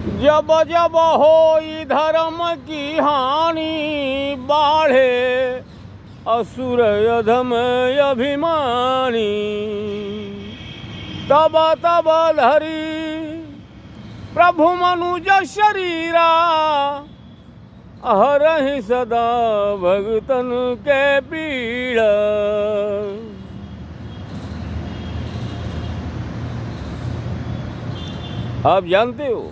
जब जब होई धर्म की हानि, बाढ़े असुर अधम अभिमानी। तब तब धरी प्रभु मनुज शरीरा, हरहि सदा भगतन के पीड़ा। आप जानते हो,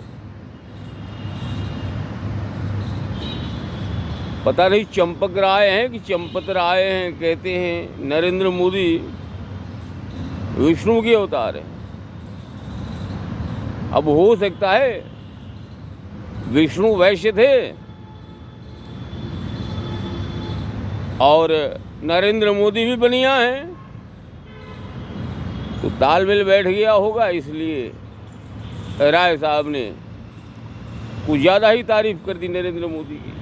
पता नहीं चंपक राय हैं कि चंपत राय हैं, कहते हैं नरेंद्र मोदी विष्णु के अवतार हैं। अब हो सकता है विष्णु वैश्य थे और नरेंद्र मोदी भी बनिया हैं, तो तालमेल बैठ गया होगा, इसलिए राय साहब ने कुछ ज़्यादा ही तारीफ कर दी नरेंद्र मोदी की।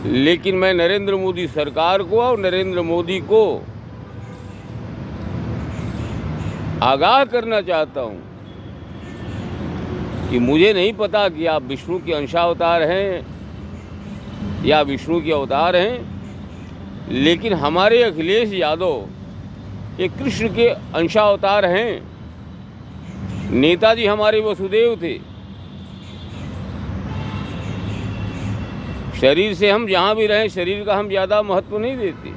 लेकिन मैं नरेंद्र मोदी सरकार को और नरेंद्र मोदी को आगाह करना चाहता हूं कि मुझे नहीं पता कि आप विष्णु के अंशावतार हैं या विष्णु के अवतार हैं, लेकिन हमारे अखिलेश यादव एक कृष्ण के अंशावतार हैं। नेताजी हमारे वसुदेव थे। शरीर से हम जहाँ भी रहें, शरीर का हम ज़्यादा महत्व नहीं देते।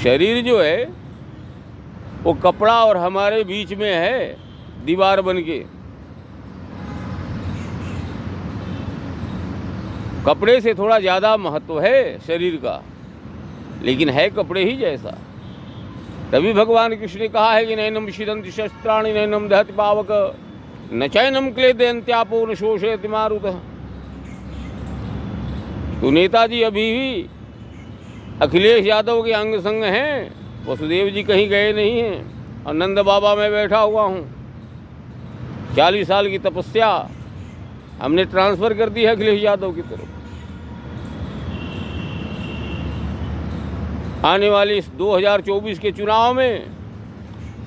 शरीर जो है वो कपड़ा और हमारे बीच में है, दीवार बन के। कपड़े से थोड़ा ज़्यादा महत्व है शरीर का, लेकिन है कपड़े ही जैसा। तभी भगवान कृष्ण ने कहा है कि नैनम शिरंति शस्त्राणि नैनम दहति पावक न चैनम क्लेदयन्त्यापो न शोषयति मारुतः। तो नेताजी अभी भी अखिलेश यादव के अंग संग हैं, वसुदेव जी कहीं गए नहीं हैं और नंद बाबा में बैठा हुआ हूँ। 40 साल की तपस्या हमने ट्रांसफ़र कर दी है अखिलेश यादव की तरफ। आने वाले इस 2024 के चुनाव में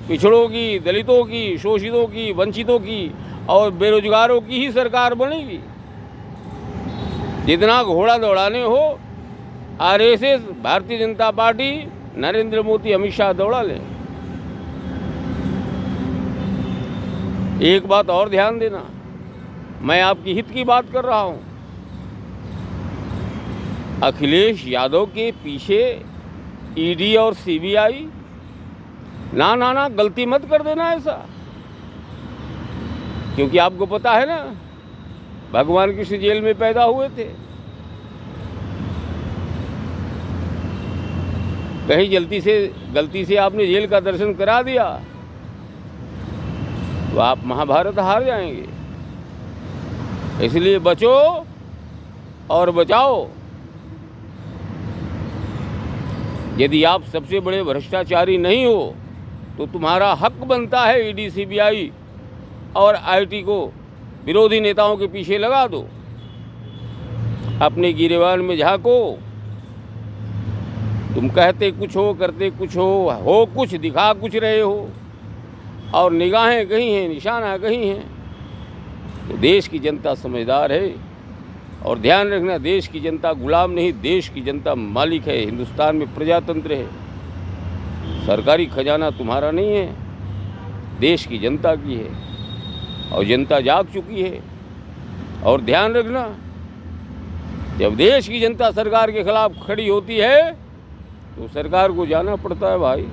पिछड़ों की, दलितों की, शोषितों की, वंचितों की और बेरोजगारों की ही सरकार बनेगी। जितना घोड़ा दौड़ाने हो, आरएसएस, भारतीय जनता पार्टी, नरेंद्र मोदी, अमित शाह दौड़ा लें। एक बात और ध्यान देना, मैं आपकी हित की बात कर रहा हूं। अखिलेश यादव के पीछे ईडी और सीबीआई, ना ना ना, गलती मत कर देना ऐसा, क्योंकि आपको पता है ना भगवान कृष्ण जेल में पैदा हुए थे। कहीं गलती से आपने जेल का दर्शन करा दिया तो आप महाभारत हार जाएंगे। इसलिए बचो और बचाओ। यदि आप सबसे बड़े भ्रष्टाचारी नहीं हो तो तुम्हारा हक बनता है ईडी, सीबीआई और आईटी को विरोधी नेताओं के पीछे लगा दो। अपने गिरेबान में झांको। तुम कहते कुछ हो, करते कुछ हो कुछ, दिखा कुछ रहे हो, और निगाहें कहीं हैं, निशाना कहीं हैं। तो देश की जनता समझदार है, और ध्यान रखना, देश की जनता गुलाम नहीं, देश की जनता मालिक है। हिंदुस्तान में प्रजातंत्र है। सरकारी खजाना तुम्हारा नहीं है, देश की जनता की है, और जनता जाग चुकी है। और ध्यान रखना, जब देश की जनता सरकार के खिलाफ खड़ी होती है तो सरकार को जाना पड़ता है भाई।